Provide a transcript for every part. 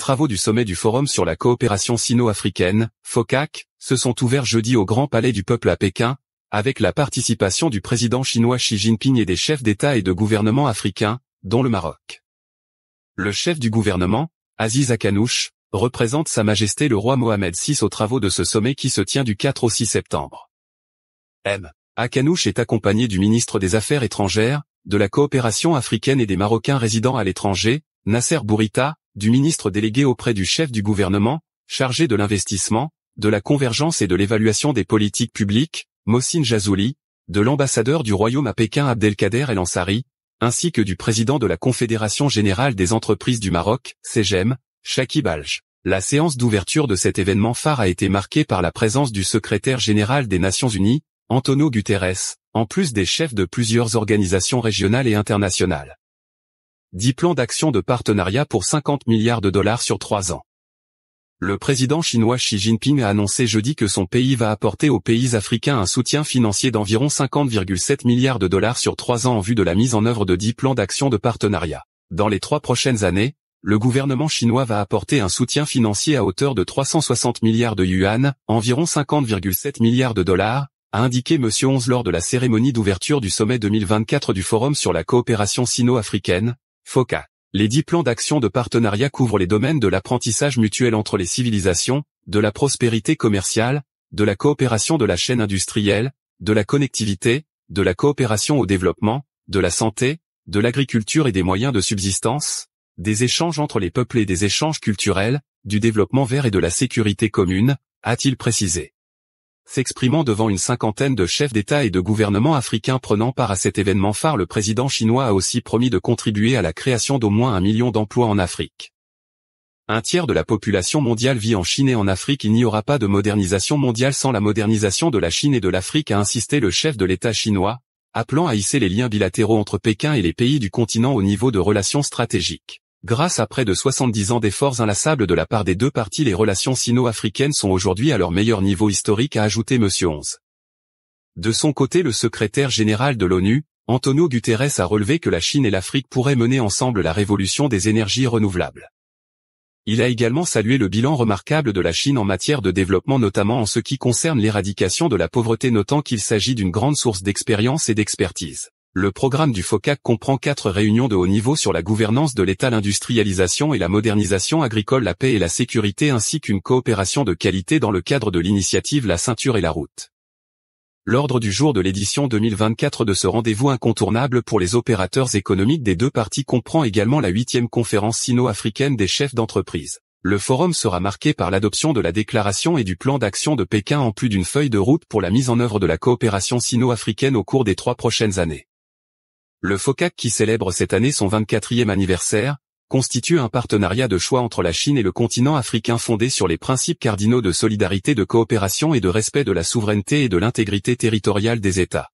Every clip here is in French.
travaux du sommet du Forum sur la coopération sino-africaine, FOCAC, se sont ouverts jeudi au Grand Palais du Peuple à Pékin, avec la participation du président chinois Xi Jinping et des chefs d'État et de gouvernement africains, dont le Maroc. Le chef du gouvernement, Aziz Akanouche, représente Sa Majesté le roi Mohamed VI aux travaux de ce sommet qui se tient du 4 au 6 septembre. Akanouche est accompagné du ministre des Affaires étrangères, de la coopération africaine et des Marocains résidant à l'étranger, Nasser Bourita, du ministre délégué auprès du chef du gouvernement, chargé de l'investissement, de la convergence et de l'évaluation des politiques publiques, Mohsin Jazouli, de l'ambassadeur du Royaume à Pékin Abdelkader El Ansari, ainsi que du président de la Confédération Générale des Entreprises du Maroc, CGEM, Chakib Alj. La séance d'ouverture de cet événement phare a été marquée par la présence du secrétaire général des Nations Unies, António Guterres, en plus des chefs de plusieurs organisations régionales et internationales. 10 plans d'action de partenariat pour 50 milliards de dollars sur 3 ans. Le président chinois Xi Jinping a annoncé jeudi que son pays va apporter aux pays africains un soutien financier d'environ 50,7 milliards de dollars sur 3 ans en vue de la mise en œuvre de 10 plans d'action de partenariat. Dans les 3 prochaines années, le gouvernement chinois va apporter un soutien financier à hauteur de 360 milliards de yuan, environ 50,7 milliards de dollars, a indiqué M. Onze lors de la cérémonie d'ouverture du sommet 2024 du Forum sur la coopération sino-africaine, FOCAC. Les 10 plans d'action de partenariat couvrent les domaines de l'apprentissage mutuel entre les civilisations, de la prospérité commerciale, de la coopération de la chaîne industrielle, de la connectivité, de la coopération au développement, de la santé, de l'agriculture et des moyens de subsistance, des échanges entre les peuples et des échanges culturels, du développement vert et de la sécurité commune, a-t-il précisé. S'exprimant devant une cinquantaine de chefs d'État et de gouvernements africains prenant part à cet événement phare, le président chinois a aussi promis de contribuer à la création d'au moins 1 million d'emplois en Afrique. Un tiers de la population mondiale vit en Chine et en Afrique. Il n'y aura pas de modernisation mondiale sans la modernisation de la Chine et de l'Afrique, a insisté le chef de l'État chinois, appelant à hisser les liens bilatéraux entre Pékin et les pays du continent au niveau de relations stratégiques. Grâce à près de 70 ans d'efforts inlassables de la part des deux parties, les relations sino-africaines sont aujourd'hui à leur meilleur niveau historique, a ajouté M. Onze. De son côté, le secrétaire général de l'ONU, António Guterres, a relevé que la Chine et l'Afrique pourraient mener ensemble la révolution des énergies renouvelables. Il a également salué le bilan remarquable de la Chine en matière de développement, notamment en ce qui concerne l'éradication de la pauvreté, notant qu'il s'agit d'une grande source d'expérience et d'expertise. Le programme du FOCAC comprend 4 réunions de haut niveau sur la gouvernance de l'État, l'industrialisation et la modernisation agricole, la paix et la sécurité, ainsi qu'une coopération de qualité dans le cadre de l'initiative La Ceinture et la Route. L'ordre du jour de l'édition 2024 de ce rendez-vous incontournable pour les opérateurs économiques des deux parties comprend également la 8e conférence sino-africaine des chefs d'entreprise. Le forum sera marqué par l'adoption de la déclaration et du plan d'action de Pékin en plus d'une feuille de route pour la mise en œuvre de la coopération sino-africaine au cours des 3 prochaines années. Le FOCAC, qui célèbre cette année son 24e anniversaire, constitue un partenariat de choix entre la Chine et le continent africain fondé sur les principes cardinaux de solidarité, de coopération et de respect de la souveraineté et de l'intégrité territoriale des États.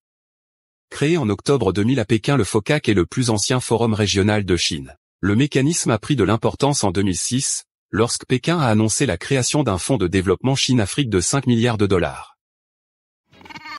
Créé en octobre 2000 à Pékin, le FOCAC est le plus ancien forum régional de Chine. Le mécanisme a pris de l'importance en 2006, lorsque Pékin a annoncé la création d'un fonds de développement Chine-Afrique de 5 milliards de dollars.